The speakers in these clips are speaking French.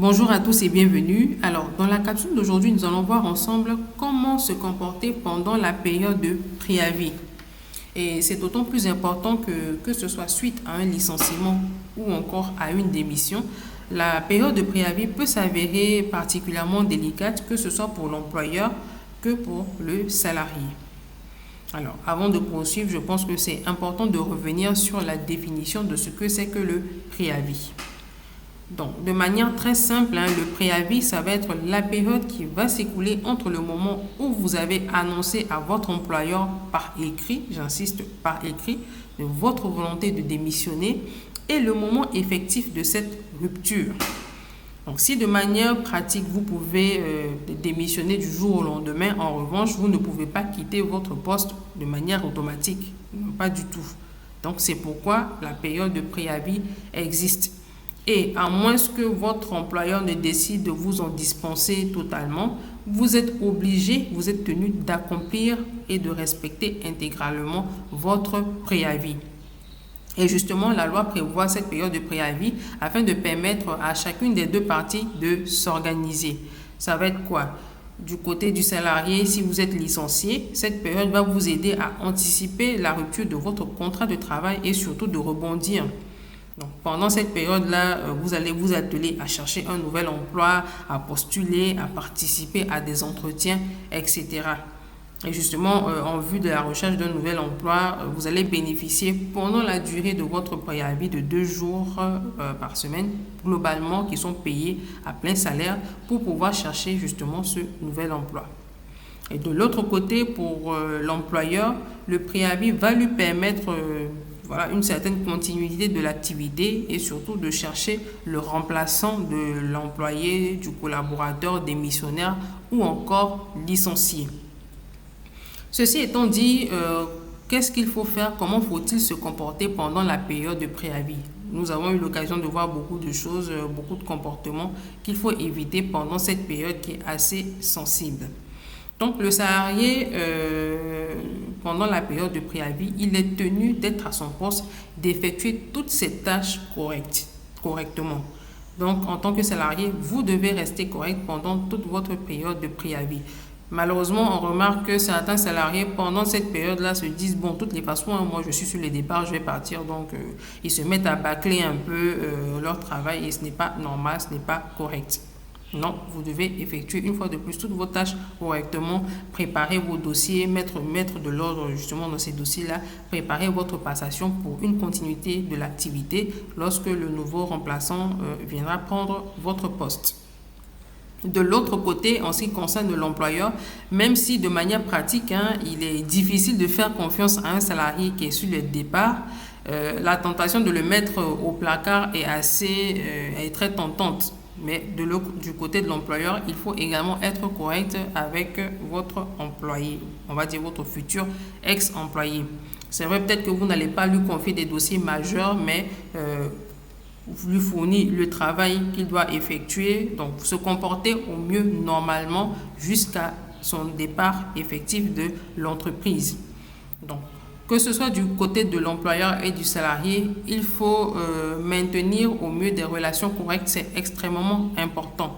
Bonjour à tous et bienvenue. Alors, dans la capsule d'aujourd'hui, nous allons voir ensemble comment se comporter pendant la période de préavis. Et c'est d'autant plus important que ce soit suite à un licenciement ou encore à une démission. La période de préavis peut s'avérer particulièrement délicate, que ce soit pour l'employeur que pour le salarié. Alors, avant de poursuivre, je pense que c'est important de revenir sur la définition de ce que c'est que le préavis. Donc, de manière très simple, le préavis, ça va être la période qui va s'écouler entre le moment où vous avez annoncé à votre employeur par écrit, j'insiste par écrit, de votre volonté de démissionner et le moment effectif de cette rupture. Donc, si de manière pratique, vous pouvez démissionner du jour au lendemain, en revanche, vous ne pouvez pas quitter votre poste de manière automatique, non, pas du tout. Donc, c'est pourquoi la période de préavis existe. Et à moins que votre employeur ne décide de vous en dispenser totalement, vous êtes obligé, vous êtes tenu d'accomplir et de respecter intégralement votre préavis. Et justement, la loi prévoit cette période de préavis afin de permettre à chacune des deux parties de s'organiser. Ça va être quoi? Du côté du salarié, si vous êtes licencié, cette période va vous aider à anticiper la rupture de votre contrat de travail et surtout de rebondir. Donc, pendant cette période-là, vous allez vous atteler à chercher un nouvel emploi, à postuler, à participer à des entretiens, etc. Et justement, en vue de la recherche d'un nouvel emploi, vous allez bénéficier pendant la durée de votre préavis de 2 jours par semaine, globalement, qui sont payés à plein salaire pour pouvoir chercher justement ce nouvel emploi. Et de l'autre côté, pour l'employeur, le préavis va lui permettre une certaine continuité de l'activité et surtout de chercher le remplaçant de l'employé, du collaborateur, démissionnaire ou encore licencié. Ceci étant dit, qu'est-ce qu'il faut faire? Comment faut-il se comporter pendant la période de préavis? Nous avons eu l'occasion de voir beaucoup de choses, beaucoup de comportements qu'il faut éviter pendant cette période qui est assez sensible. Donc, le salarié, pendant la période de préavis, il est tenu d'être à son poste, d'effectuer toutes ses tâches correctement. Donc, en tant que salarié, vous devez rester correct pendant toute votre période de préavis. Malheureusement, on remarque que certains salariés, pendant cette période-là, se disent, bon, de toutes les façons, moi, je suis sur le départ, je vais partir. Donc, ils se mettent à bâcler un peu leur travail et ce n'est pas normal, ce n'est pas correct. Non, vous devez effectuer une fois de plus toutes vos tâches correctement, préparer vos dossiers, mettre de l'ordre justement dans ces dossiers-là, préparer votre passation pour une continuité de l'activité lorsque le nouveau remplaçant viendra prendre votre poste. De l'autre côté, en ce qui concerne l'employeur, même si de manière pratique, il est difficile de faire confiance à un salarié qui est sur le départ, la tentation de le mettre au placard est très tentante. Mais du côté de l'employeur, il faut également être correct avec votre employé, on va dire votre futur ex-employé. C'est vrai, peut-être que vous n'allez pas lui confier des dossiers majeurs, mais vous lui fournir le travail qu'il doit effectuer, donc se comporter au mieux normalement jusqu'à son départ effectif de l'entreprise. Donc, que ce soit du côté de l'employeur et du salarié, il faut maintenir au mieux des relations correctes, c'est extrêmement important.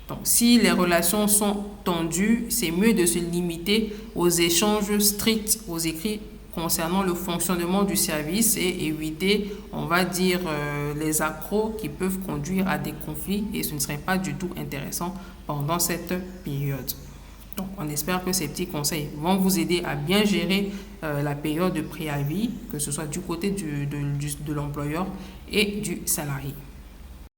Donc, si les relations sont tendues, c'est mieux de se limiter aux échanges stricts, aux écrits concernant le fonctionnement du service et éviter, on va dire, les accros qui peuvent conduire à des conflits et ce ne serait pas du tout intéressant pendant cette période. Donc, on espère que ces petits conseils vont vous aider à bien gérer la période de préavis, que ce soit du côté de l'employeur et du salarié.